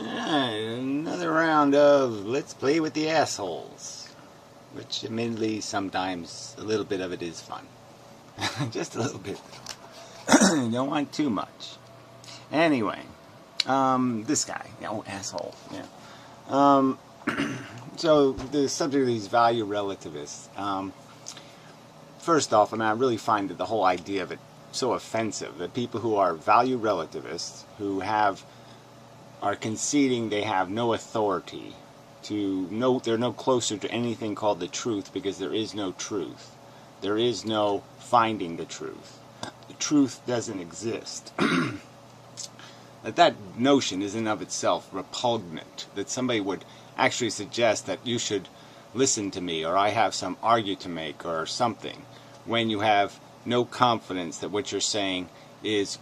Another round of Let's Play with the Assholes. Which, admittedly, sometimes a little bit of it is fun. Just a little bit. Don't want too much. Anyway, this guy. Oh, asshole. Yeah. So, the subject of these value relativists. First off, I really find that the whole idea of it so offensive. That people who are value relativists, who are conceding they have no authority they're no closer to anything called the truth because there is no truth. There is no finding the truth. The truth doesn't exist. That notion is in of itself repugnant. That somebody would actually suggest that you should listen to me or I have some argument to make or something when you have no confidence that what you're saying is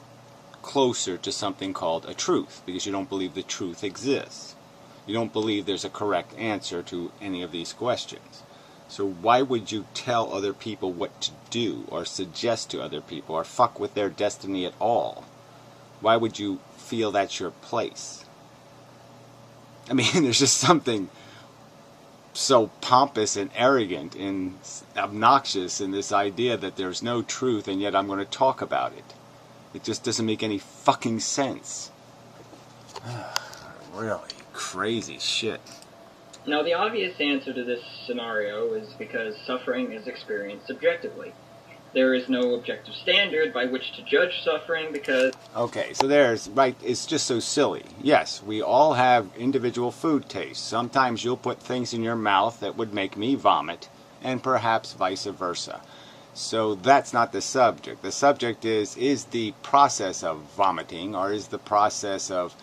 closer to something called a truth because you don't believe the truth exists. You don't believe there's a correct answer to any of these questions. So why would you tell other people what to do or suggest to other people or fuck with their destiny at all? Why would you feel that's your place? I mean, there's just something so pompous and arrogant and obnoxious in this idea that there's no truth and yet I'm going to talk about it. It just doesn't make any fucking sense. Really crazy shit. Now, the obvious answer to this scenario is because suffering is experienced subjectively. There is no objective standard by which to judge suffering because... Okay, so it's just so silly. Yes, we all have individual food tastes. Sometimes you'll put things in your mouth that would make me vomit, and perhaps vice versa. So that's not the subject. The subject is the process of vomiting, or is the process of,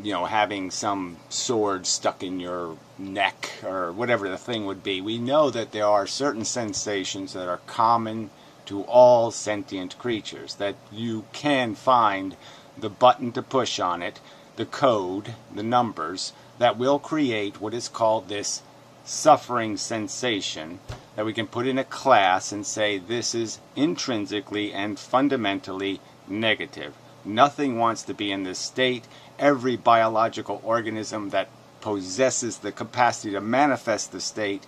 having some sword stuck in your neck, or whatever the thing would be. We know that there are certain sensations that are common to all sentient creatures, that you can find the button to push on it, the code, the numbers, that will create what is called this suffering sensation that we can put in a class and say this is intrinsically and fundamentally negative. Nothing wants to be in this state. Every biological organism that possesses the capacity to manifest the state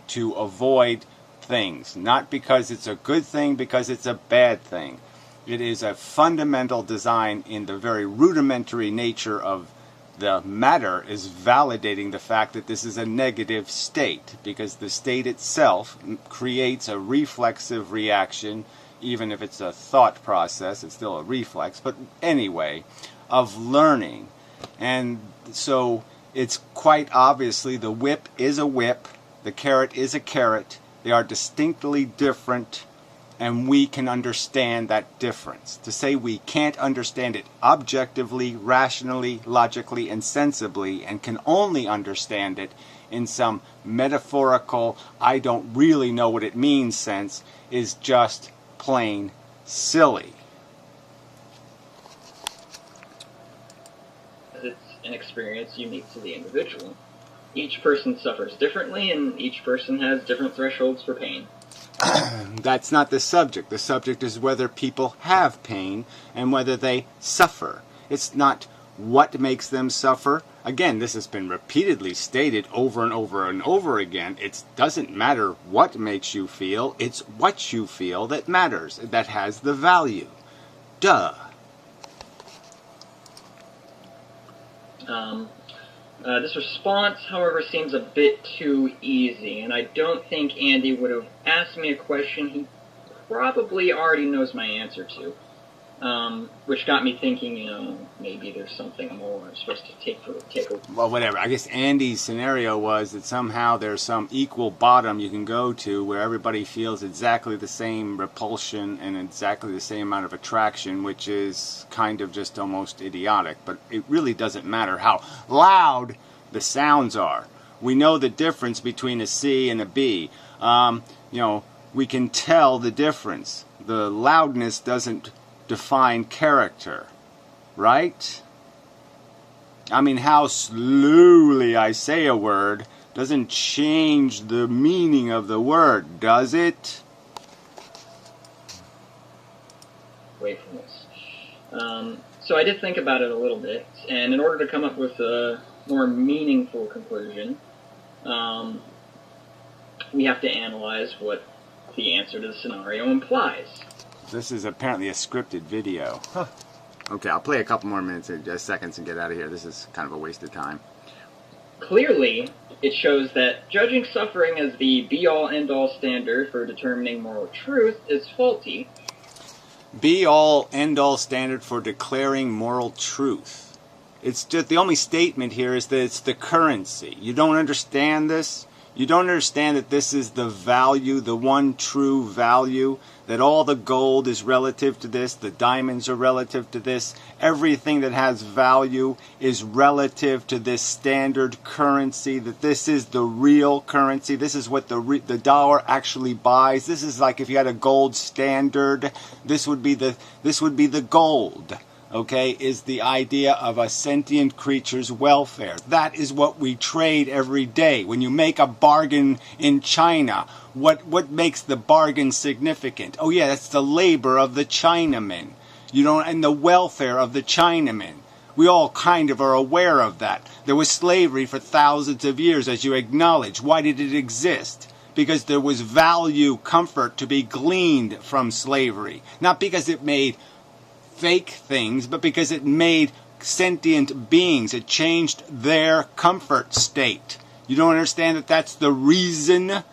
to avoid things. Not because it's a good thing, because it's a bad thing. It is a fundamental design in the very rudimentary nature of the matter is validating the fact that this is a negative state, because the state itself creates a reflexive reaction. Even if it's a thought process, it's still a reflex, but anyway, of learning. And so it's quite obviously the whip is a whip, the carrot is a carrot. They are distinctly different, and we can understand that difference. To say we can't understand it objectively, rationally, logically, and sensibly, and can only understand it in some metaphorical, I don't really know what it means sense, is just plain silly. It's an experience unique to the individual. Each person suffers differently, and each person has different thresholds for pain. That's not the subject. The subject is whether people have pain and whether they suffer. It's not what makes them suffer. Again, this has been repeatedly stated over and over and over again. It doesn't matter what makes you feel. It's what you feel that matters, that has the value. Duh. This response, however, seems a bit too easy, and I don't think Andy would have asked me a question he probably already knows my answer to. Which got me thinking, maybe there's something more I'm supposed to take a... Well, whatever. I guess Andy's scenario was that somehow there's some equal bottom you can go to where everybody feels exactly the same repulsion and exactly the same amount of attraction, which is kind of just almost idiotic. But it really doesn't matter how loud the sounds are. We know the difference between a C and a B. We can tell the difference. The loudness doesn't define character, right? I mean, how slowly I say a word doesn't change the meaning of the word, does it? Away from this. So I did think about it a little bit, and in order to come up with a more meaningful conclusion, we have to analyze what the answer to the scenario implies. This is apparently a scripted video. Huh. Okay, I'll play a couple more minutes, seconds, and get out of here. This is kind of a waste of time. Clearly, it shows that judging suffering as the be-all, end-all standard for determining moral truth is faulty. Be-all, end-all standard for declaring moral truth. It's just the only statement here is that it's the currency. You don't understand this? You don't understand that this is the value, the one true value, that all the gold is relative to this, the diamonds are relative to this, everything that has value is relative to this standard currency, that this is the real currency, this is what the dollar actually buys. This is like if you had a gold standard, this would be the gold. Okay, is the idea of a sentient creature's welfare. That is what we trade every day. When you make a bargain in China, what makes the bargain significant? Oh yeah, that's the labor of the Chinaman. And the welfare of the Chinaman. We all kind of are aware of that. There was slavery for thousands of years, as you acknowledge. Why did it exist? Because there was value, comfort to be gleaned from slavery. Not because it made fake things, but because it made sentient beings. It changed their comfort state. You don't understand that that's the reason?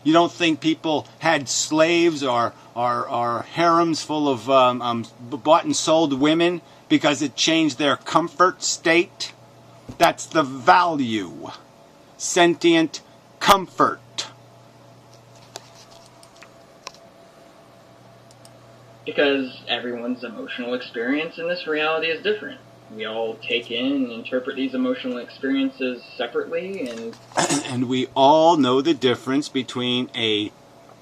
You don't think people had slaves or harems full of bought and sold women because it changed their comfort state? That's the value. Sentient comfort. Because everyone's emotional experience in this reality is different. We all take in and interpret these emotional experiences separately, and we all know the difference between a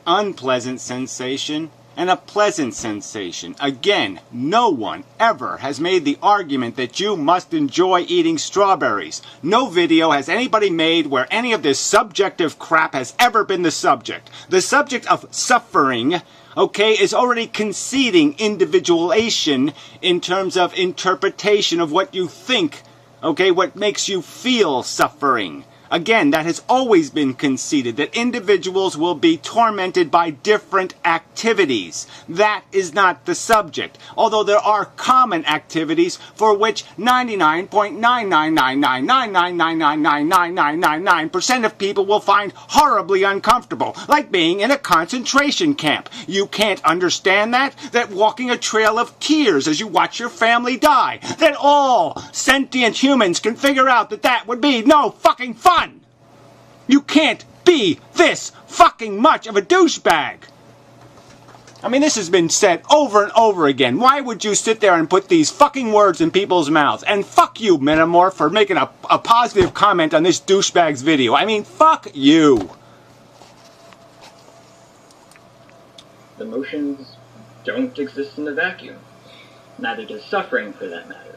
unpleasant sensation and a pleasant sensation. Again, no one ever has made the argument that you must enjoy eating strawberries. No video has anybody made where any of this subjective crap has ever been the subject. The subject of suffering, okay, is already conceding individuation in terms of interpretation of what you think, okay, what makes you feel suffering. Again, that has always been conceded, that individuals will be tormented by different activities. That is not the subject. Although there are common activities for which 99.99999999999% of people will find horribly uncomfortable, like being in a concentration camp. You can't understand that? That walking a trail of tears as you watch your family die. That all sentient humans can figure out that that would be no fucking fun. You can't be this fucking much of a douchebag. I mean, this has been said over and over again. Why would you sit there and put these fucking words in people's mouths? And fuck you, Metamorph, for making a positive comment on this douchebag's video. I mean, fuck you. Emotions don't exist in a vacuum. Neither does suffering, for that matter.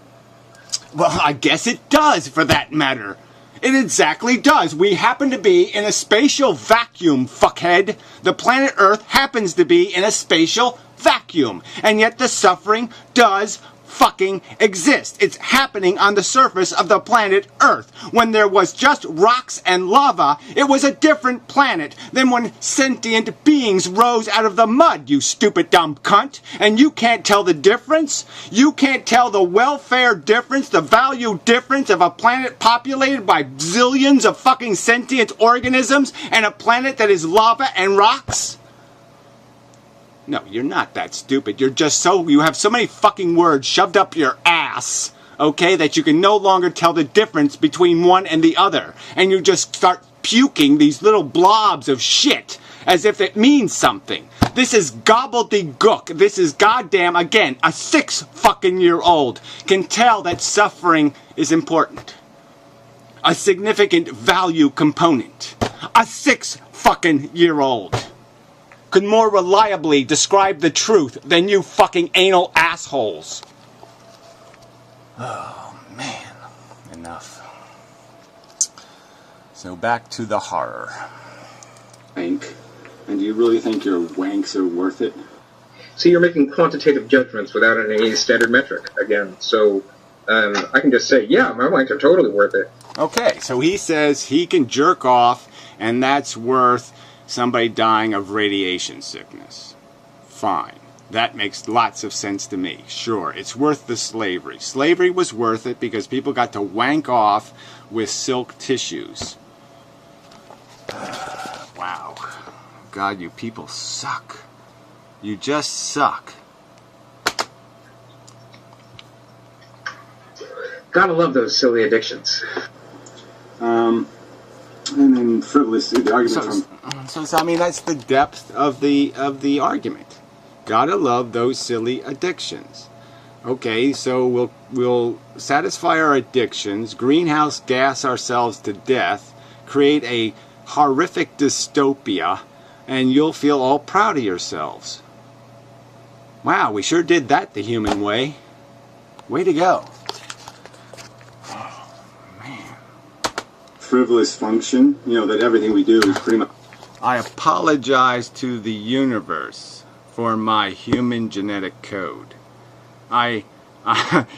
Well, I guess it does, for that matter. It exactly does. We happen to be in a spatial vacuum, fuckhead. The planet Earth happens to be in a spatial vacuum. And yet the suffering does fucking exist. It's happening on the surface of the planet Earth. When there was just rocks and lava, it was a different planet than when sentient beings rose out of the mud, you stupid dumb cunt. And you can't tell the difference? You can't tell the welfare difference, the value difference of a planet populated by zillions of fucking sentient organisms and a planet that is lava and rocks? No, you're not that stupid. You have so many fucking words shoved up your ass, okay, that you can no longer tell the difference between one and the other. And you just start puking these little blobs of shit as if it means something. This is gobbledygook. This is goddamn, again, a 6-fucking-year-old can tell that suffering is important. A significant value component. A 6-fucking-year-old could more reliably describe the truth than you fucking anal assholes. Oh, man. Enough. So back to the horror. Wank. And do you really think your wanks are worth it? So you're making quantitative judgments without any standard metric, again. So I can just say, yeah, my wanks are totally worth it. Okay, so he says he can jerk off, and that's worth somebody dying of radiation sickness. Fine. That makes lots of sense to me. Sure, it's worth the slavery. Slavery was worth it because people got to wank off with silk tissues. Wow. God, you people suck. You just suck. Gotta love those silly addictions. And then frivolous, the argument so I mean, that's the depth of the argument. Gotta love those silly addictions. Okay, so we'll satisfy our addictions, greenhouse gas ourselves to death, create a horrific dystopia, and you'll feel all proud of yourselves. Wow, we sure did that the human way. Way to go. Oh, man. Frivolous function, that everything we do is pretty much... I apologize to the universe for my human genetic code.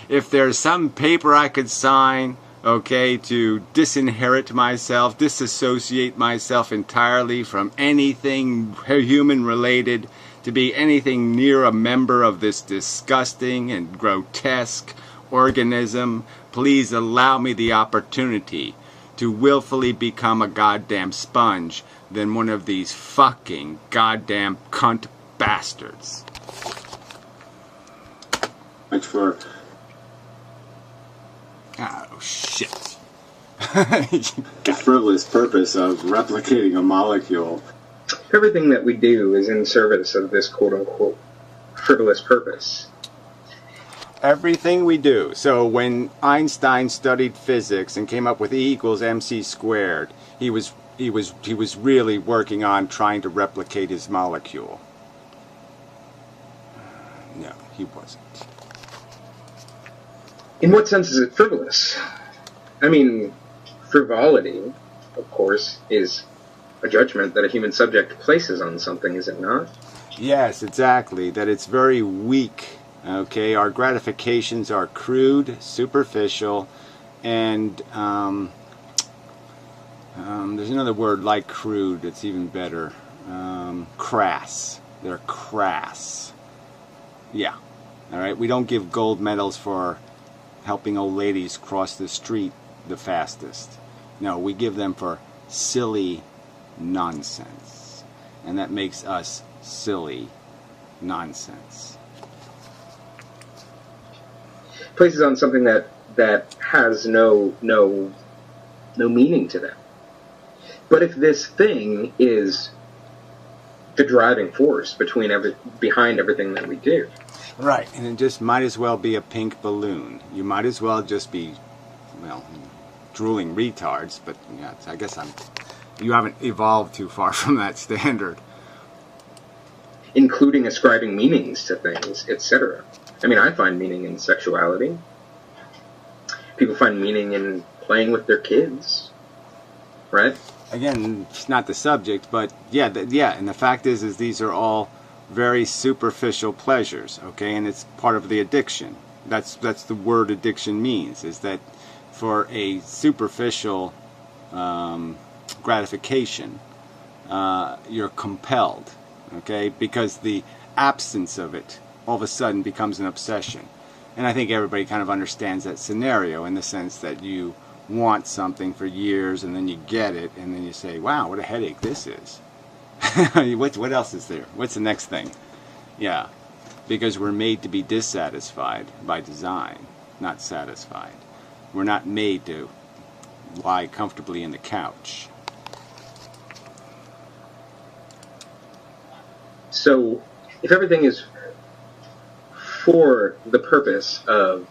If there's some paper I could sign, okay, to disinherit myself, disassociate myself entirely from anything human related, to be anything near a member of this disgusting and grotesque organism, please allow me the opportunity to willfully become a goddamn sponge than one of these fucking goddamn cunt bastards. Much for... Oh, shit. The frivolous purpose of replicating a molecule. Everything that we do is in service of this quote-unquote frivolous purpose. Everything we do. So when Einstein studied physics and came up with E equals mc squared, he was really working on trying to replicate his molecule. No, he wasn't. In what sense is it frivolous? I mean, frivolity, of course, is a judgment that a human subject places on something, is it not? Yes, exactly. That it's very weak. Okay, our gratifications are crude, superficial, and there's another word like crude that's even better. Crass. They're crass. Yeah. All right. We don't give gold medals for helping old ladies cross the street the fastest. No, we give them for silly nonsense. And that makes us silly nonsense. Places on something that has no meaning to them. But if this thing is the driving force behind everything that we do. Right, and it just might as well be a pink balloon. You might as well just be, drooling retards, but yeah, I guess you haven't evolved too far from that standard. Including ascribing meanings to things, etc. I mean, I find meaning in sexuality. People find meaning in playing with their kids, right? Again, it's not the subject, but yeah, and the fact is these are all very superficial pleasures, okay, and it's part of the addiction. That's the word addiction means, is that for a superficial gratification, you're compelled, okay, because the absence of it all of a sudden becomes an obsession. And I think everybody kind of understands that scenario in the sense that you want something for years and then you get it and then you say, wow, what a headache this is. What else is there? What's the next thing? Yeah, because we're made to be dissatisfied by design, not satisfied. We're not made to lie comfortably in the couch. So, if everything is for the purpose of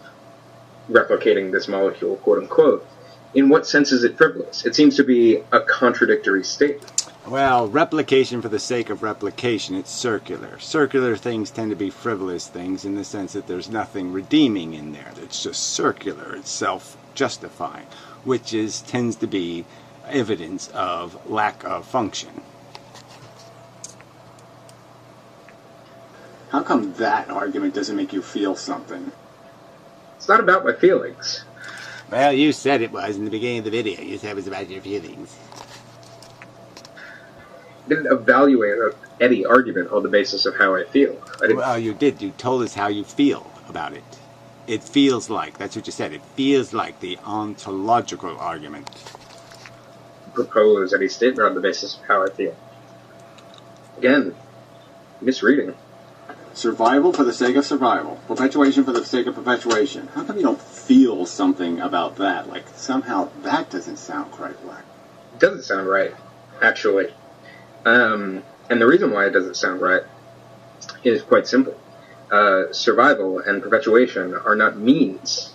replicating this molecule, quote unquote, in what sense is it frivolous? It seems to be a contradictory statement. Well, replication for the sake of replication, it's circular. Circular things tend to be frivolous things in the sense that there's nothing redeeming in there. It's just circular, it's self-justifying, which tends to be evidence of lack of function. How come that argument doesn't make you feel something? It's not about my feelings. Well, you said it was in the beginning of the video. You said it was about your feelings. I didn't evaluate any argument on the basis of how I feel. Well, you did. You told us how you feel about it. It feels like, that's what you said, it feels like the ontological argument. Propose any statement on the basis of how I feel. Again, misreading. Survival for the sake of survival. Perpetuation for the sake of perpetuation. How come you don't feel something about that? Like, somehow that doesn't sound quite right. It doesn't sound right, actually. And the reason why it doesn't sound right is quite simple. Survival and perpetuation are not means.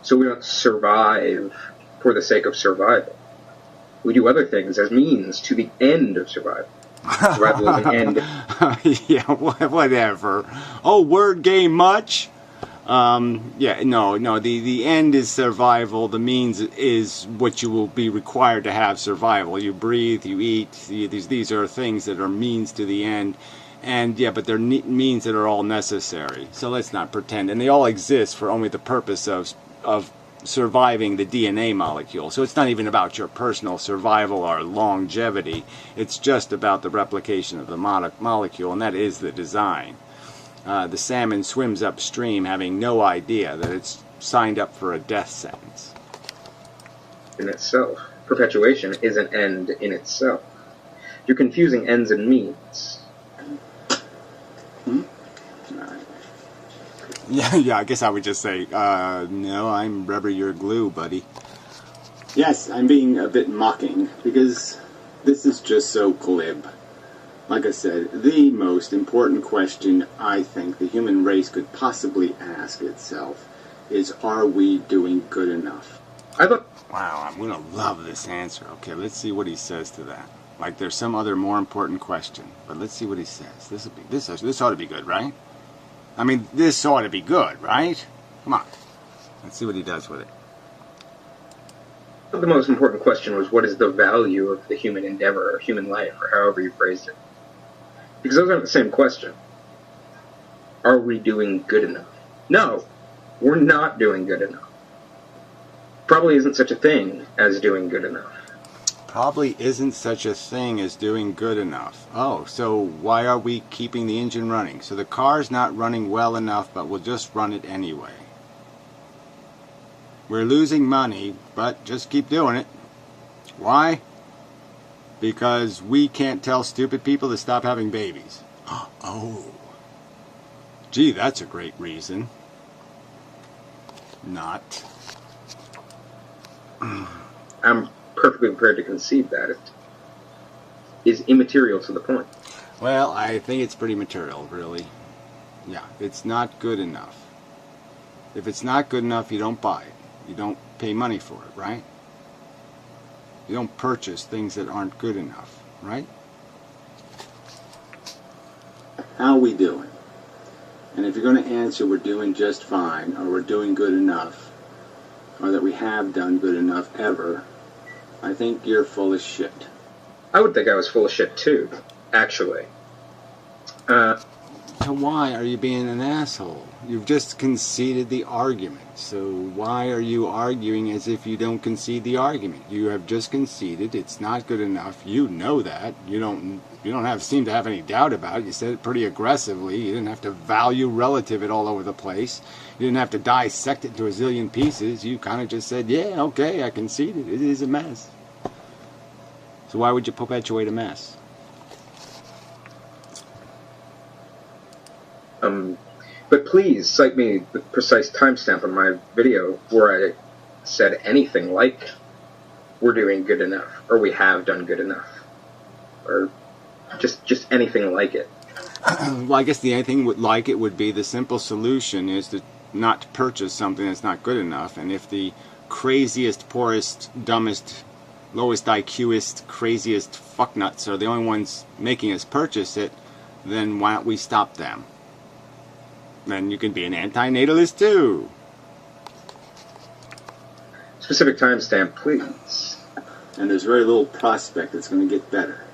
So we don't survive for the sake of survival. We do other things as means to the end of survival. Survival is an end. Yeah, whatever. Oh, word game much? Yeah, no. The end is survival. The means is what you will be required to have survival. You breathe, you eat. These are things that are means to the end. And yeah, but they're means that are all necessary. So let's not pretend. And they all exist for only the purpose of surviving the DNA molecule. So it's not even about your personal survival or longevity. It's just about the replication of the molecule, and that is the design. The salmon swims upstream having no idea that it's signed up for a death sentence. In itself. Perpetuation is an end in itself. You're confusing ends and means. Yeah, I guess I would just say, no, I'm rubber, you're glue, buddy. Yes, I'm being a bit mocking, because this is just so glib. Like I said, the most important question I think the human race could possibly ask itself is, are we doing good enough? Wow, I'm gonna love this answer. Okay, let's see what he says to that. Like there's some other more important question, but let's see what he says. This ought to be good, right? I mean, this ought to be good, right? Come on. Let's see what he does with it. The most important question was, what is the value of the human endeavor, or human life, or however you phrased it? Because those aren't the same question. Are we doing good enough? No, we're not doing good enough. Probably isn't such a thing as doing good enough. Probably isn't such a thing as doing good enough. Oh, so why are we keeping the engine running? So the car's not running well enough, but we'll just run it anyway. We're losing money, but just keep doing it. Why? Because we can't tell stupid people to stop having babies. Oh. Gee, that's a great reason. Not. I'm perfectly prepared to concede that it is immaterial to the point. Well, I think it's pretty material, really. Yeah, it's not good enough. If it's not good enough, you don't buy it. You don't pay money for it, right? You don't purchase things that aren't good enough, right? How are we doing? And if you're going to answer we're doing just fine, or we're doing good enough, or that we have done good enough ever, I think you're full of shit. I would think I was full of shit too, actually. So why are you being an asshole? You've just conceded the argument. So why are you arguing as if you don't concede the argument? You have just conceded it's not good enough. You know that. You don't seem to have any doubt about it. You said it pretty aggressively. You didn't have to value relative it all over the place. You didn't have to dissect it into a zillion pieces. You kind of just said, yeah, okay, I conceded. It is a mess. So why would you perpetuate a mess? But please cite me the precise timestamp on my video where I said anything like, we're doing good enough, or we have done good enough, or just anything like it. Well, I guess the only thing like it would be the simple solution is to not purchase something that's not good enough. And if the craziest, poorest, dumbest, lowest IQist, craziest fucknuts are the only ones making us purchase it, then why don't we stop them? Then you can be an anti-natalist too. Specific timestamp, please. And there's very little prospect it's going to get better.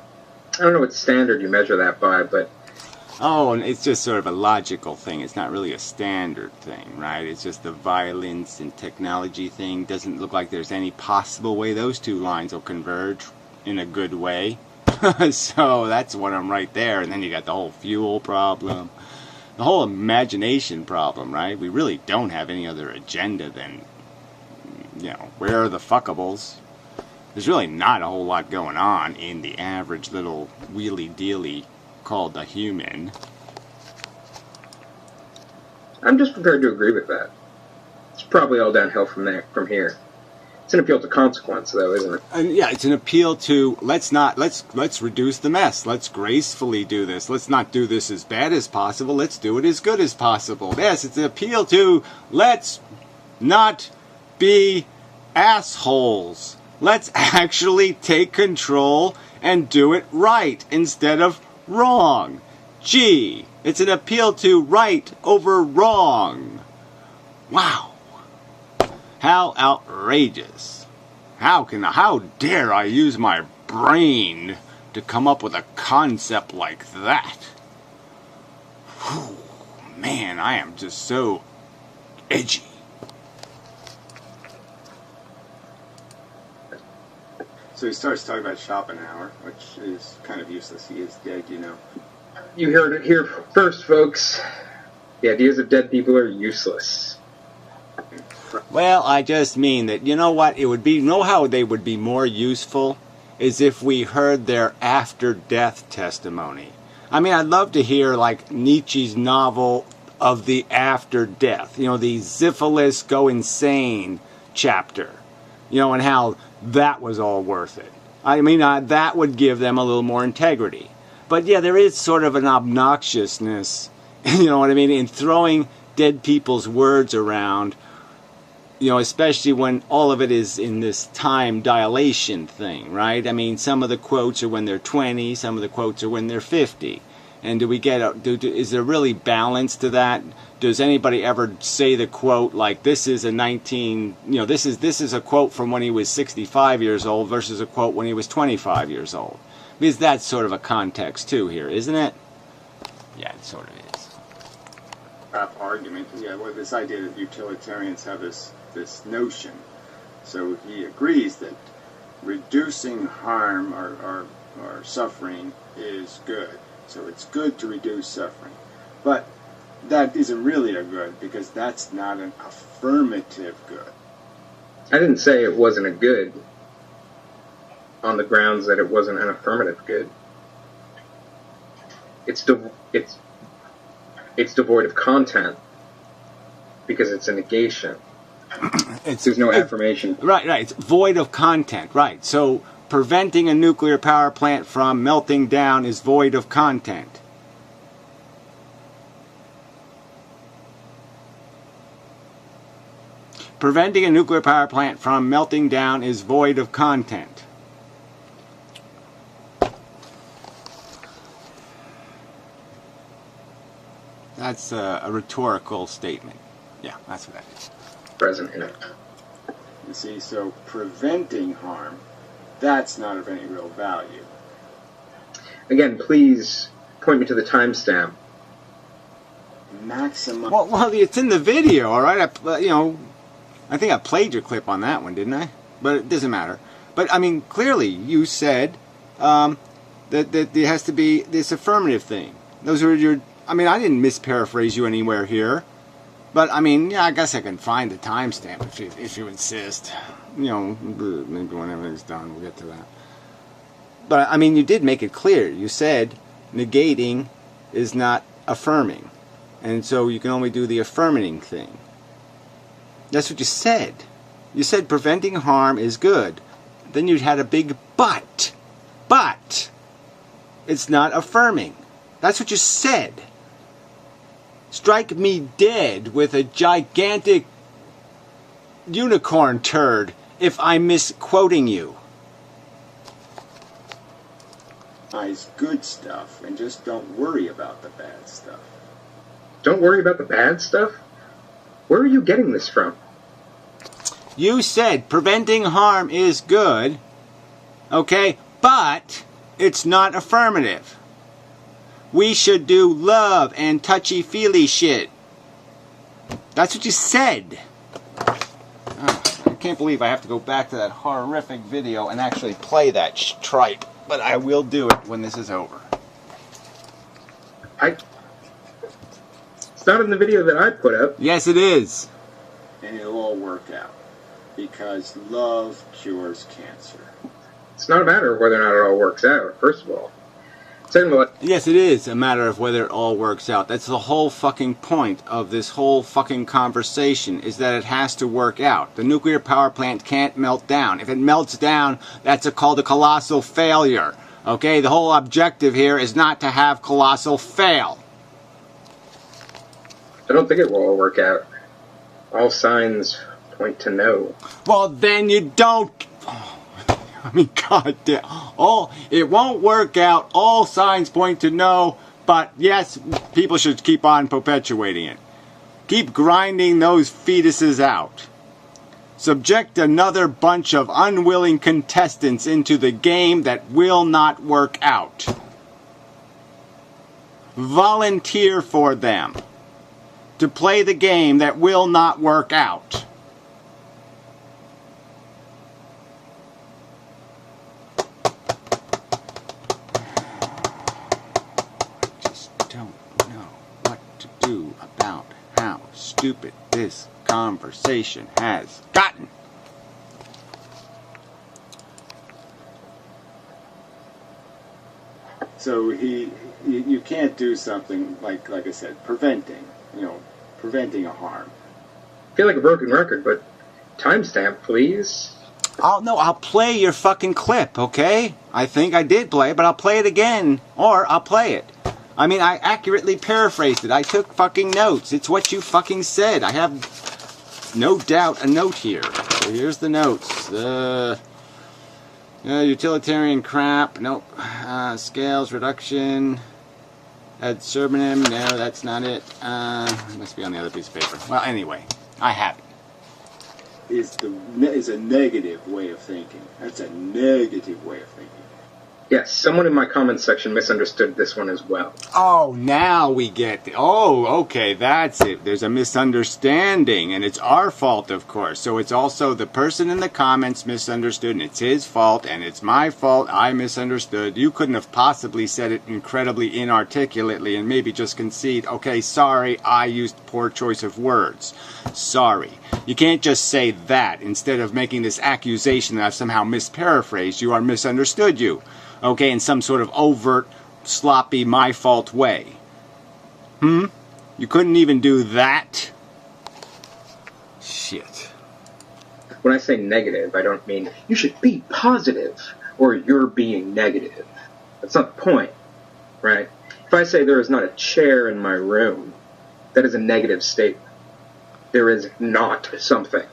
I don't know what standard you measure that by, but Oh, and it's just sort of a logical thing. It's not really a standard thing, right? It's just the violence and technology thing. Doesn't look like there's any possible way those two lines will converge in a good way. So that's one of them right there. And then you got the whole fuel problem. The whole imagination problem, right? We really don't have any other agenda than, where are the fuckables? There's really not a whole lot going on in the average little wheelie-dealy called the human. I'm just prepared to agree with that. It's probably all downhill from here. It's an appeal to consequence, though, isn't it? And yeah, it's an appeal to let's reduce the mess. Let's gracefully do this. Let's not do this as bad as possible. Let's do it as good as possible. Yes, it's an appeal to let's not be assholes. Let's actually take control and do it right instead of wrong. Gee, it's an appeal to right over wrong. Wow. How outrageous. How dare I use my brain to come up with a concept like that? Whew, man, I am just so edgy. So he starts talking about Schopenhauer, which is kind of useless. He is dead, You heard it here first, folks. The ideas of dead people are useless. Well, I just mean that, you know what, it would be, how they would be more useful is if we heard their after-death testimony. I mean, I'd love to hear, like, Nietzsche's novel of the after-death, the Syphilis Go Insane chapter, and how that was all worth it. I mean, that would give them a little more integrity. But yeah, there is sort of an obnoxiousness, you know what I mean, in throwing dead people's words around, especially when all of it is in this time dilation thing, right? I mean, some of the quotes are when they're 20, some of the quotes are when they're 50. And do we is there really balance to that? Does anybody ever say the quote like this is this is a quote from when he was 65 years old versus a quote when he was 25 years old? Because that's sort of a context too here, isn't it? Yeah, it sort of is. Argument, well, this idea that utilitarians have this notion. So he agrees that reducing harm or suffering is good. So it's good to reduce suffering. But that isn't really a good, because that's not an affirmative good. I didn't say it wasn't a good on the grounds that it wasn't an affirmative good. It's devoid of content because it's a negation. There's no affirmation. Right. It's void of content. Right. So preventing a nuclear power plant from melting down is void of content. Preventing a nuclear power plant from melting down is void of content. That's a rhetorical statement. Yeah, that's what that is. Present in it. You see, so preventing harm, that's not of any real value. Again, please point me to the timestamp. Maximum. Well, it's in the video, all right? I think I played your clip on that one, didn't I? But it doesn't matter. But, I mean, clearly you said that there has to be this affirmative thing. Those are your... I mean, I didn't misparaphrase you anywhere here. But, I mean, yeah, I guess I can find the timestamp if you insist. Maybe whenever it's done, we'll get to that. But, I mean, you did make it clear. You said negating is not affirming. And so you can only do the affirming thing. That's what you said. You said preventing harm is good. Then you had a big but. But it's not affirming. That's what you said. Strike me dead with a gigantic unicorn turd if I'm misquoting you. It's good stuff, and just don't worry about the bad stuff. Don't worry about the bad stuff? Where are you getting this from? You said preventing harm is good, okay, but it's not affirmative. We should do love and touchy-feely shit. That's what you said. I can't believe I have to go back to that horrific video and actually play that tripe. But I will do it when this is over. It's not in the video that I put up. Yes, it is. And it'll all work out. Because love cures cancer. It's not a matter of whether or not it all works out, first of all. Second of all, Yes, it is a matter of whether it all works out. That's the whole fucking point of this whole fucking conversation, is that it has to work out. The nuclear power plant can't melt down. If it melts down, that's called a colossal failure. Okay, the whole objective here is not to have colossal fail. I don't think it will all work out. All signs point to no. Well, then you don't... I mean, goddamn. Oh, it won't work out. All signs point to no. But yes, people should keep on perpetuating it. Keep grinding those fetuses out. Subject another bunch of unwilling contestants into the game that will not work out. Volunteer for them to play the game that will not work out. About how stupid this conversation has gotten. So you can't do something like I said, preventing a harm. I feel like a broken record, but timestamp, please. I'll play your fucking clip, okay? I think I did play it, but I'll play it again, or I'll play it. I mean, I accurately paraphrased it. I took fucking notes. It's what you fucking said. I have no doubt a note here. So here's the notes. Utilitarian crap. Nope. Scales reduction. Ad sermonum. No, that's not it. It must be on the other piece of paper. Well, anyway, I have it. Is a negative way of thinking. That's a negative way of thinking. Yes, someone in my comments section misunderstood this one as well. Oh, now we get it. Oh, okay, that's it. There's a misunderstanding, and it's our fault, of course. So it's also the person in the comments misunderstood, and it's his fault, and it's my fault. I misunderstood. You couldn't have possibly said it incredibly inarticulately and maybe just concede, okay, sorry, I used poor choice of words. Sorry. You can't just say that instead of making this accusation that I've somehow misparaphrased you or misunderstood you. Okay, in some sort of overt, sloppy, my fault way. You couldn't even do that? Shit. When I say negative, I don't mean you should be positive or you're being negative. That's not the point, right? If I say there is not a chair in my room, that is a negative statement. There is not something,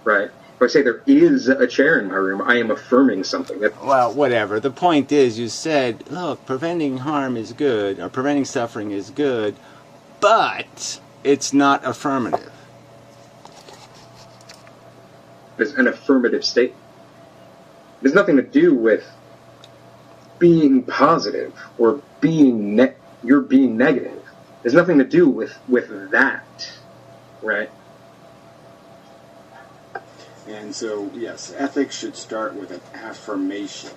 right? If I say there is a chair in my room, I am affirming something. Well, whatever. The point is, you said, look, preventing harm is good, or preventing suffering is good, but it's not affirmative. It's an affirmative statement. It has nothing to do with being positive or being you're being negative. It has nothing to do with that, right? And so, yes, ethics should start with an affirmation.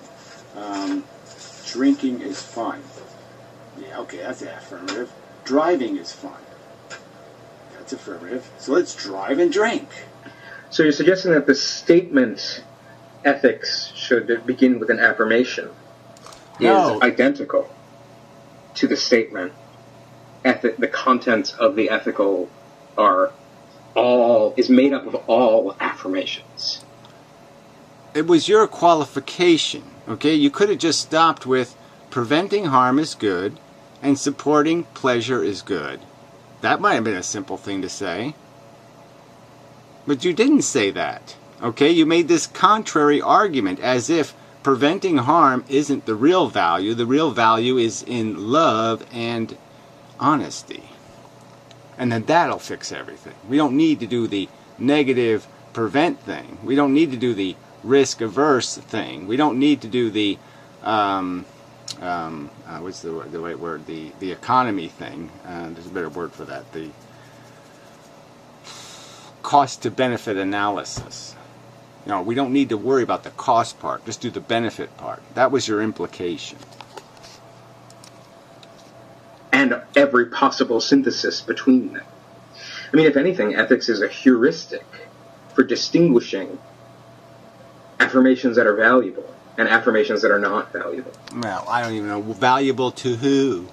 Drinking is fun. Yeah, okay, that's affirmative. Driving is fun. That's affirmative. So let's drive and drink. So you're suggesting that the statement ethics should begin with an affirmation is identical to the statement. The contents of the ethical is made up of all affirmations. It was your qualification, okay? You could have just stopped with preventing harm is good and supporting pleasure is good. That might have been a simple thing to say. But you didn't say that, okay? You made this contrary argument as if preventing harm isn't the real value. The real value is in love and honesty. And then that'll fix everything. We don't need to do the negative prevent thing. We don't need to do the risk averse thing. We don't need to do the what's the right word? The economy thing. There's a better word for that. The cost to benefit analysis. You know, we don't need to worry about the cost part. Just do the benefit part. That was your implication. And every possible synthesis between them. I mean, if anything, ethics is a heuristic for distinguishing affirmations that are valuable and affirmations that are not valuable. Well, I don't even know. Valuable to who?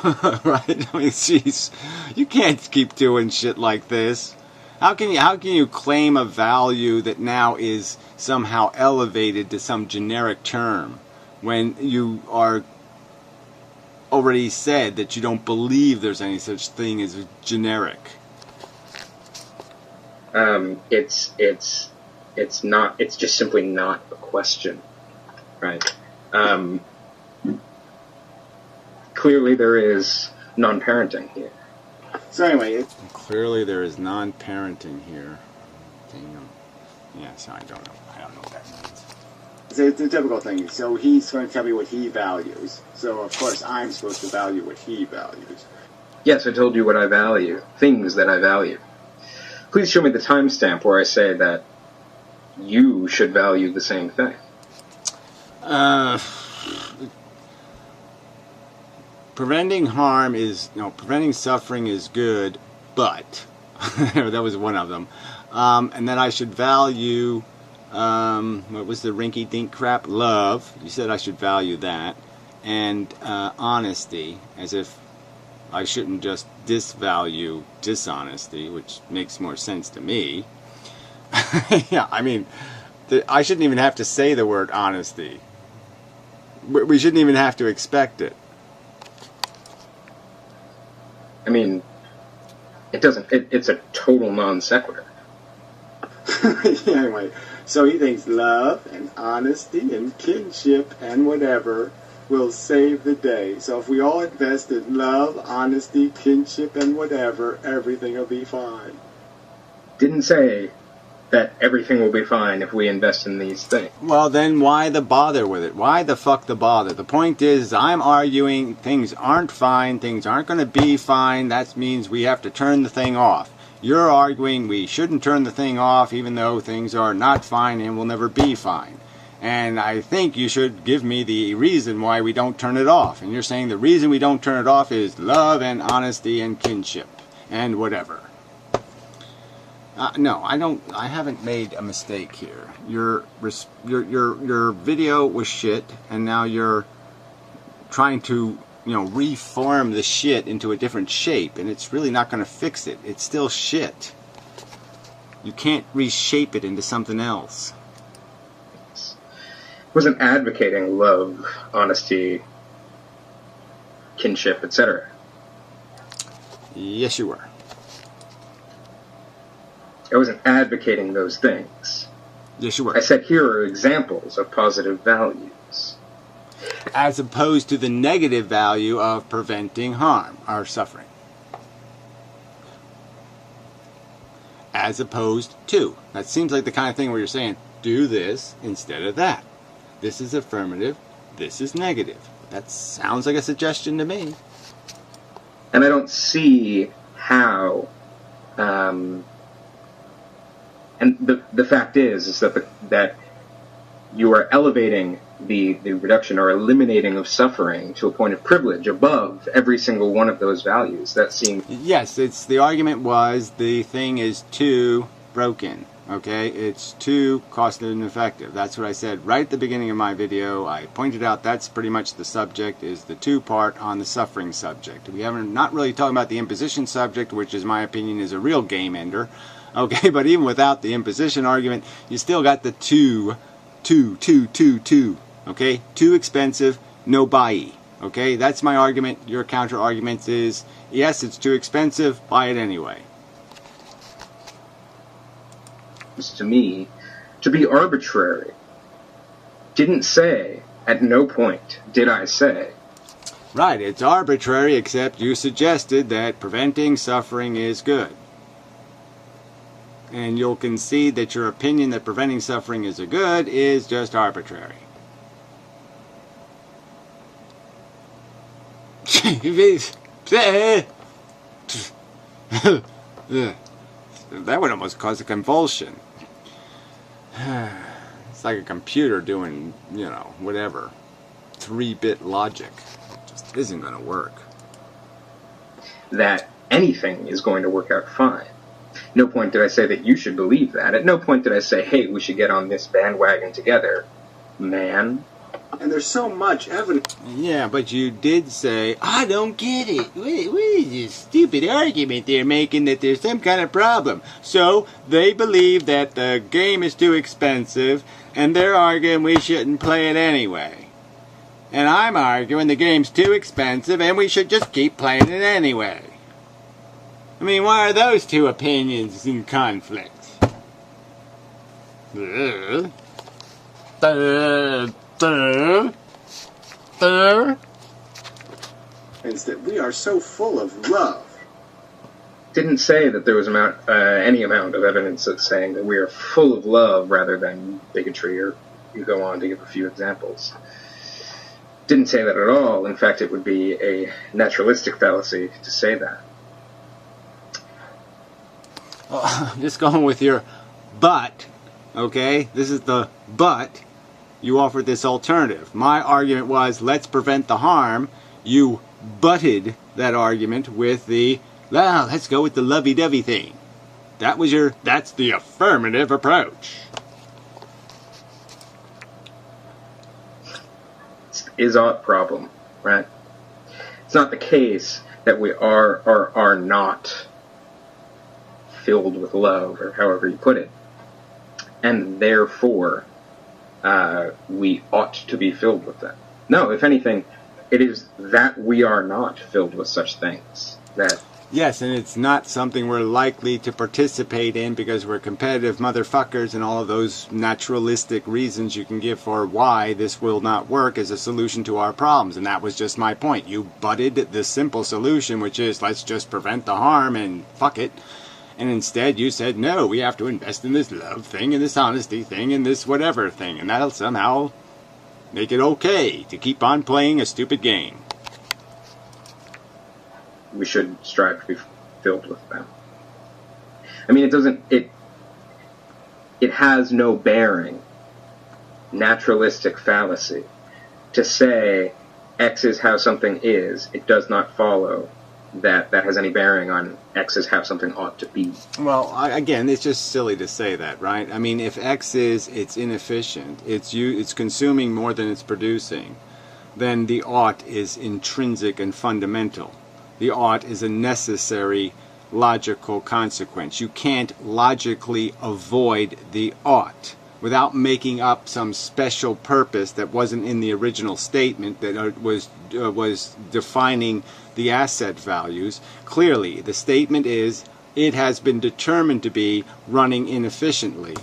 Right? I mean, jeez, you can't keep doing shit like this. How can you claim a value that now is somehow elevated to some generic term when you are already said that you don't believe there's any such thing as a generic? It's not. It's just simply not a question, right? Clearly, there is non-parenting here. So anyway, Clearly there is non-parenting here. Damn. Yeah, so I don't know what that means. it's a typical thing. So he's going to tell me what he values. So of course I'm supposed to value what he values. Yes, I told you what I value. Things that I value. Please show me the timestamp where I say that you should value the same thing. Preventing suffering is good, but that was one of them. And then I should value, what was the rinky-dink crap? Love. You said I should value that. And honesty, as if I shouldn't just disvalue dishonesty, which makes more sense to me. Yeah, I mean, I shouldn't even have to say the word honesty. We shouldn't even have to expect it. I mean, it doesn't. It's a total non sequitur. Anyway, so he thinks love and honesty and kinship and whatever will save the day. So if we all invest in love, honesty, kinship, and whatever, everything will be fine. Didn't say that everything will be fine if we invest in these things. Well, then why the bother with it? Why the fuck the bother? The point is, I'm arguing things aren't fine, things aren't going to be fine. That means we have to turn the thing off. You're arguing we shouldn't turn the thing off even though things are not fine and will never be fine. And I think you should give me the reason why we don't turn it off. And you're saying the reason we don't turn it off is love and honesty and kinship and whatever. No, I don't. I haven't made a mistake here. Your video was shit, and now you're trying to, reform the shit into a different shape, and it's really not going to fix it. It's still shit. You can't reshape it into something else. Wasn't advocating love, honesty, kinship, etc. Yes, you were. I wasn't advocating those things. Yes, you were. I said here are examples of positive values. As opposed to the negative value of preventing harm or suffering. As opposed to. That seems like the kind of thing where you're saying, do this instead of that. This is affirmative, this is negative. That sounds like a suggestion to me. And I don't see how... And the fact is that you are elevating the reduction or eliminating of suffering to a point of privilege above every single one of those values. That seems... Yes, the argument was the thing is too broken. Okay, it's too cost ineffective. That's what I said right at the beginning of my video. I pointed out that's pretty much the subject, is the two-part on the suffering subject. We haven't not really talking about the imposition subject, which is my opinion is a real game ender. Okay, but even without the imposition argument, you still got the two. Okay, too expensive, no buy. Okay, that's my argument. Your counter argument is, yes, it's too expensive, buy it anyway. To me, to be arbitrary. Didn't say, at no point did I say. Right, it's arbitrary, except you suggested that preventing suffering is good. And you'll concede that your opinion that preventing suffering is a good is just arbitrary. That would almost cause a convulsion. It's like a computer doing, whatever. 3-bit logic. It just isn't going to work. That anything is going to work out fine. No point did I say that you should believe that. At no point did I say, hey, we should get on this bandwagon together, man. And there's so much evidence. Yeah, but you did say, I don't get it. What is this stupid argument they're making that there's some kind of problem? So, they believe that the game is too expensive, and they're arguing we shouldn't play it anyway. And I'm arguing the game's too expensive, and we should just keep playing it anyway. I mean, why are those two opinions in conflict? Instead, we are so full of love. Didn't say that there was any amount of evidence that's saying that we are full of love rather than bigotry, or you go on to give a few examples. Didn't say that at all. In fact, it would be a naturalistic fallacy to say that. Just going with your but, okay? This is the but. You offered this alternative. My argument was, let's prevent the harm. You butted that argument with the, well, let's go with the lovey-dovey thing. That's the affirmative approach. It's the is-ought problem, right? It's not the case that we are or are not filled with love, or however you put it. And therefore, we ought to be filled with that. No, if anything, it is that we are not filled with such things. Yes, and it's not something we're likely to participate in because we're competitive motherfuckers, and all of those naturalistic reasons you can give for why this will not work as a solution to our problems. And that was just my point. You butted the simple solution, which is let's just prevent the harm and fuck it. And instead you said, no, we have to invest in this love thing and this honesty thing and this whatever thing. And that'll somehow make it okay to keep on playing a stupid game. We should strive to be filled with them. I mean, it has no bearing, naturalistic fallacy, to say X is how something is. It does not follow that has any bearing on X is how something ought to be. Well, again, it's just silly to say that, right? I mean, if X is, it's inefficient, it's consuming more than it's producing, then the ought is intrinsic and fundamental. The ought is a necessary logical consequence. You can't logically avoid the ought without making up some special purpose that wasn't in the original statement that was defining the asset values. Clearly, the statement is, it has been determined to be running inefficiently.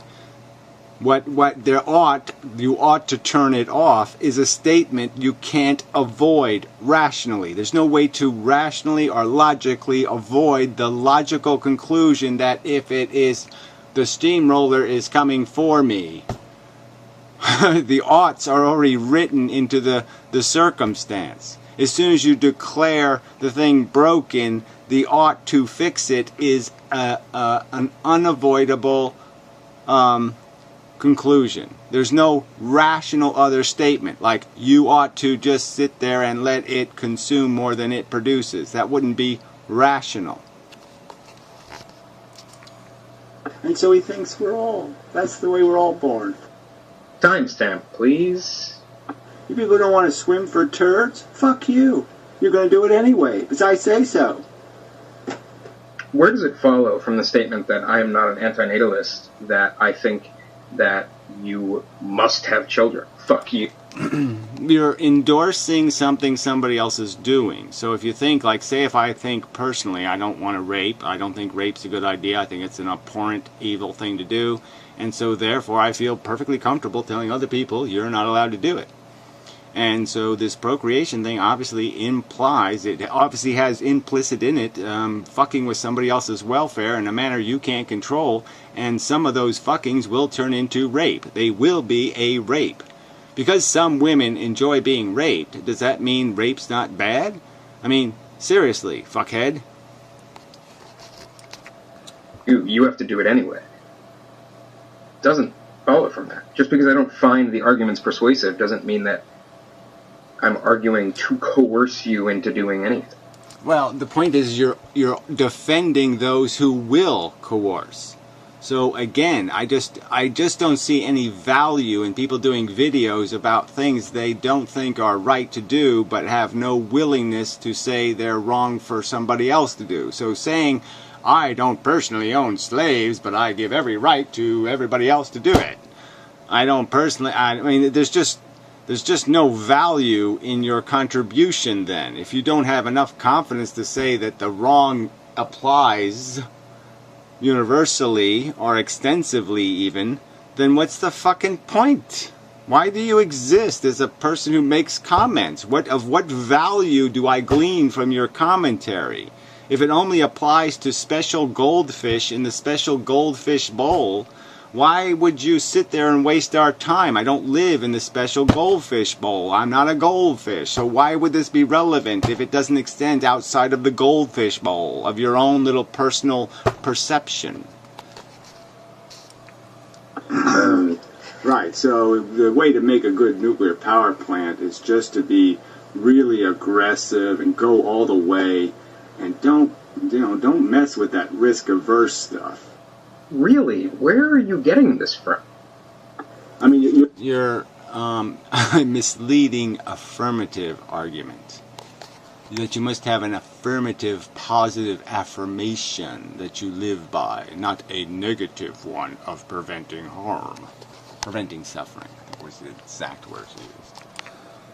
You ought to turn it off, is a statement you can't avoid rationally. There's no way to rationally or logically avoid the logical conclusion that if it is, the steamroller is coming for me. The oughts are already written into the circumstance. As soon as you declare the thing broken, the ought to fix it is an unavoidable conclusion. There's no rational other statement, like you ought to just sit there and let it consume more than it produces. That wouldn't be rational. And so he thinks that's the way we're all born. Timestamp, please. You people don't want to swim for turds? Fuck you. You're going to do it anyway, because I say so. Where does it follow from the statement that I am not an antinatalist that I think that you must have children? Fuck you. You're endorsing something somebody else is doing. So if you think, like, say if I think personally I don't want to rape, I don't think rape's a good idea, I think it's an abhorrent, evil thing to do, and so therefore I feel perfectly comfortable telling other people you're not allowed to do it. And so this procreation thing obviously implies, it obviously has implicit in it, fucking with somebody else's welfare in a manner you can't control, and some of those fuckings will turn into rape. They will be a rape. Because some women enjoy being raped, does that mean rape's not bad? I mean, seriously, fuckhead. You have to do it anyway. Doesn't follow from that. Just because I don't find the arguments persuasive doesn't mean that I'm arguing to coerce you into doing anything. Well, the point is you're defending those who will coerce. So again, I just don't see any value in people doing videos about things they don't think are right to do, but have no willingness to say they're wrong for somebody else to do. So saying, I don't personally own slaves, but I give every right to everybody else to do it. I mean, there's just no value in your contribution then. If you don't have enough confidence to say that the wrong applies universally or extensively even, then what's the fucking point? Why do you exist as a person who makes comments? Of what value do I glean from your commentary? If it only applies to special goldfish in the special goldfish bowl, why would you sit there and waste our time? I don't live in the special goldfish bowl. I'm not a goldfish. So why would this be relevant if it doesn't extend outside of the goldfish bowl, of your own little personal perception? Right, so the way to make a good nuclear power plant is just to be really aggressive and go all the way, and don't mess with that risk-averse stuff. Really? Where are you getting this from? I mean, you're misleading affirmative argument. That you must have an affirmative, positive affirmation that you live by, not a negative one of preventing harm. Preventing suffering, I think was the exact words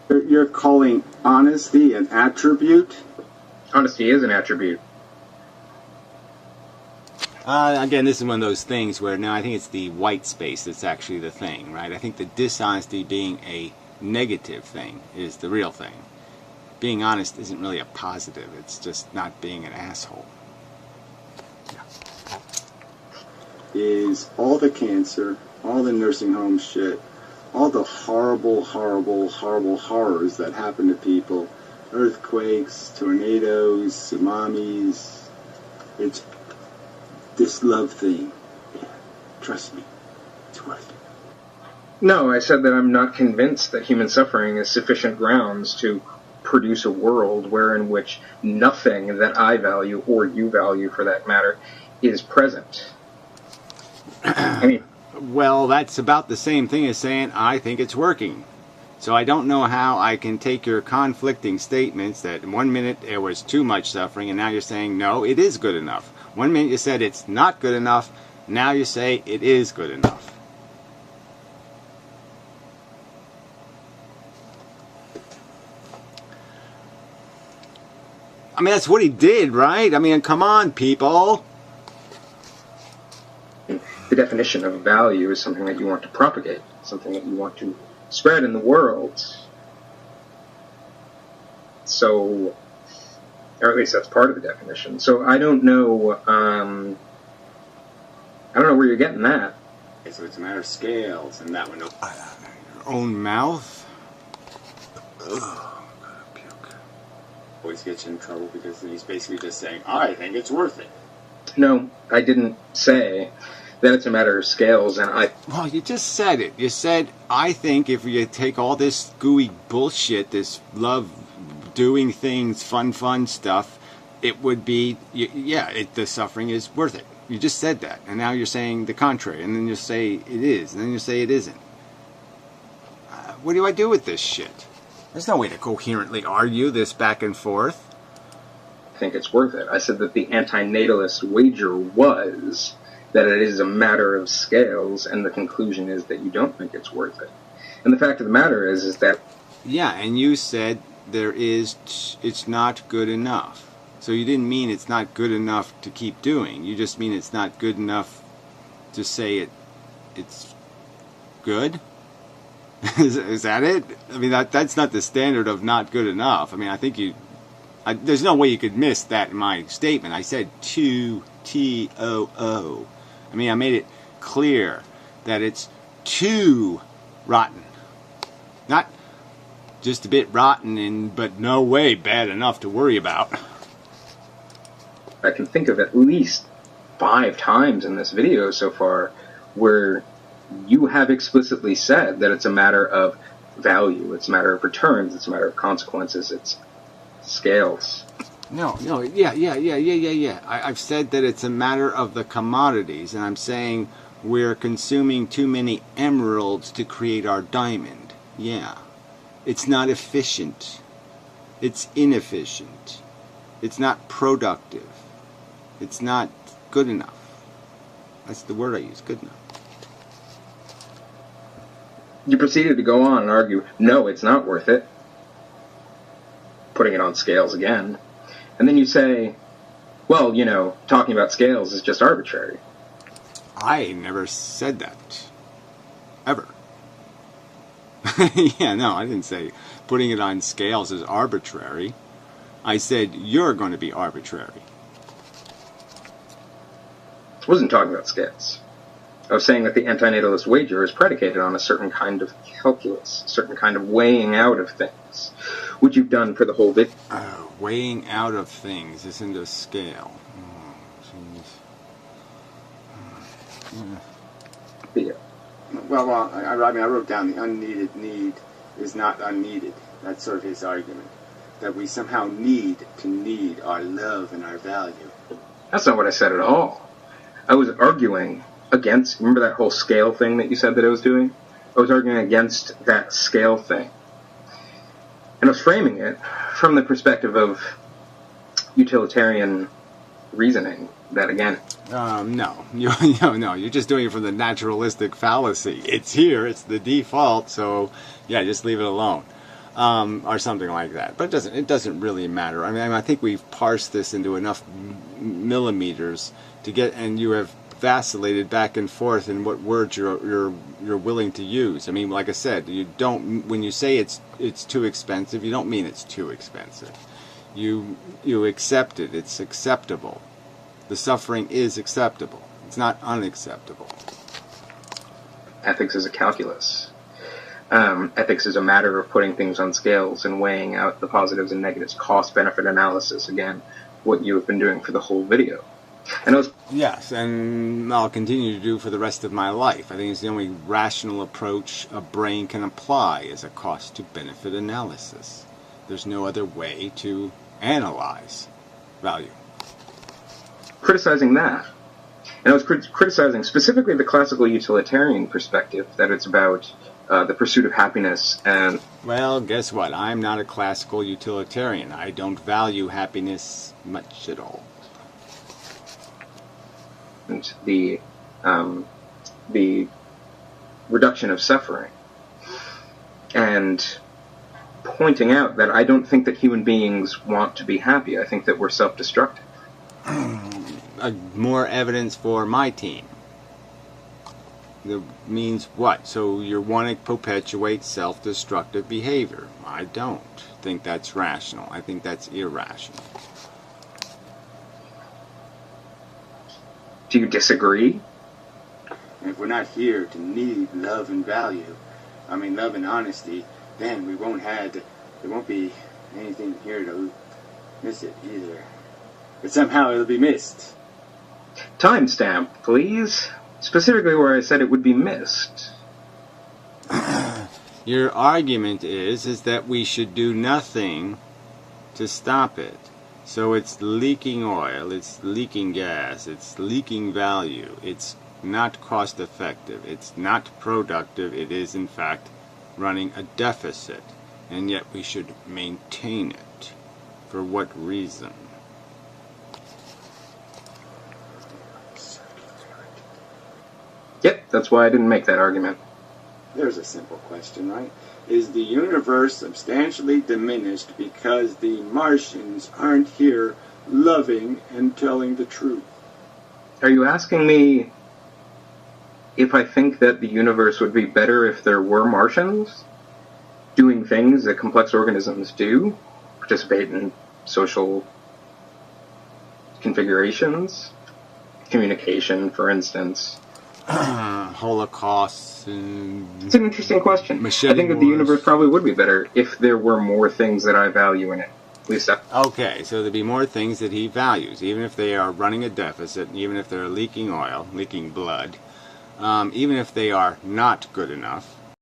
used. You're calling honesty an attribute? Honesty is an attribute. Again, this is one of those things where now I think it's the white space that's actually the thing, right? I think the dishonesty being a negative thing is the real thing. Being honest isn't really a positive. It's just not being an asshole. Yeah. Is all the cancer, all the nursing home shit, all the horrible, horrible, horrible horrors that happen to people, earthquakes, tornadoes, tsunamis, it's this love thing. Yeah, trust me, it's worth it. No, I said that I'm not convinced that human suffering is sufficient grounds to produce a world wherein which nothing that I value, or you value for that matter, is present. I mean, well, that's about the same thing as saying I think it's working. So I don't know how I can take your conflicting statements that 1 minute there was too much suffering and now you're saying no, it is good enough. 1 minute you said it's not good enough, now you say it is good enough. I mean, that's what he did, right? I mean, come on, people. The definition of value is something that you want to propagate, something that you want to spread in the world. So, or at least that's part of the definition. So I don't know where you're getting that. Okay, so it's a matter of scales, and that one. Your own mouth. Ugh. Always gets you in trouble because he's basically just saying, I think it's worth it. No, I didn't say that it's a matter of scales, and Well, you just said it. You said, I think if you take all this gooey bullshit, this love doing things, fun stuff, it would be, the suffering is worth it. You just said that, and now you're saying the contrary, and then you say it is, and then you say it isn't. What do I do with this shit? There's no way to coherently argue this back and forth. I think it's worth it. I said that the antinatalist wager was that it is a matter of scales, and the conclusion is that you don't think it's worth it. And the fact of the matter is that... Yeah, and you said it's not good enough. So you didn't mean it's not good enough to keep doing. You just mean it's not good enough to say it's good? Is that it? I mean, that's not the standard of not good enough. I mean, I think there's no way you could miss that in my statement. I said too, T-O-O. I mean, I made it clear that it's too rotten. Not just a bit rotten, but no way bad enough to worry about. I can think of at least 5 times in this video so far where you have explicitly said that it's a matter of value, it's a matter of returns, it's a matter of consequences, it's scales. No, yeah. I've said that it's a matter of the commodities, and I'm saying we're consuming too many emeralds to create our diamond. Yeah. It's not efficient. It's inefficient. It's not productive. It's not good enough. That's the word I use, good enough. You proceeded to go on and argue, no, it's not worth it, putting it on scales again. And then you say, well, you know, talking about scales is just arbitrary. I never said that. Ever. Yeah, no, I didn't say putting it on scales is arbitrary. I said you're going to be arbitrary. I wasn't talking about scales. I was saying that the antinatalist wager is predicated on a certain kind of calculus, a certain kind of weighing out of things, which you've done for the whole video. Weighing out of things isn't a scale. Yeah. Well, I mean, I wrote down the unneeded need is not unneeded. That's sort of his argument. That we somehow need to need our love and our value. That's not what I said at all. I was arguing against, remember that whole scale thing that you said that I was doing? I was arguing against that scale thing. And I was framing it from the perspective of utilitarian reasoning. That again. No, you're just doing it from the naturalistic fallacy. It's here, it's the default, so yeah, just leave it alone, or something like that. But it doesn't really matter. I mean, I think we've parsed this into enough millimeters to get, and you have vacillated back and forth in what words you're willing to use. I mean, like I said, you don't, when you say it's too expensive, you don't mean it's too expensive. You accept it. It's acceptable. The suffering is acceptable. It's not unacceptable. Ethics is a calculus. Ethics is a matter of putting things on scales and weighing out the positives and negatives, cost-benefit analysis, again, what you have been doing for the whole video. And yes, and I'll continue to do for the rest of my life. I think it's the only rational approach a brain can apply is a cost-to-benefit analysis. There's no other way to analyze value. Criticizing that. And I was criticizing specifically the classical utilitarian perspective, that it's about the pursuit of happiness and... Well, guess what? I'm not a classical utilitarian. I don't value happiness much at all. And the reduction of suffering. And pointing out that I don't think that human beings want to be happy. I think that we're self-destructive. More evidence for my team. That means what? So you want to perpetuate self-destructive behavior. I don't think that's rational. I think that's irrational. Do you disagree? If we're not here to need love and value, I mean love and honesty, then there won't be anything here to miss it either. But somehow it'll be missed. Timestamp, please. Specifically where I said it would be missed. Your argument is that we should do nothing to stop it. So it's leaking oil, it's leaking gas, it's leaking value. It's not cost effective, it's not productive, it is in fact running a deficit. And yet we should maintain it. For what reason? Yep, that's why I didn't make that argument. There's a simple question, right? Is the universe substantially diminished because the Martians aren't here loving and telling the truth? Are you asking me if I think that the universe would be better if there were Martians doing things that complex organisms do? Participate in social configurations? Communication, for instance? Holocausts and It's an interesting question. Machete I think that the wars. universe probably would be better if there were more things that I value in it. At least Okay, so there'd be more things that he values, even if they are running a deficit, even if they're leaking oil, leaking blood, even if they are not good enough,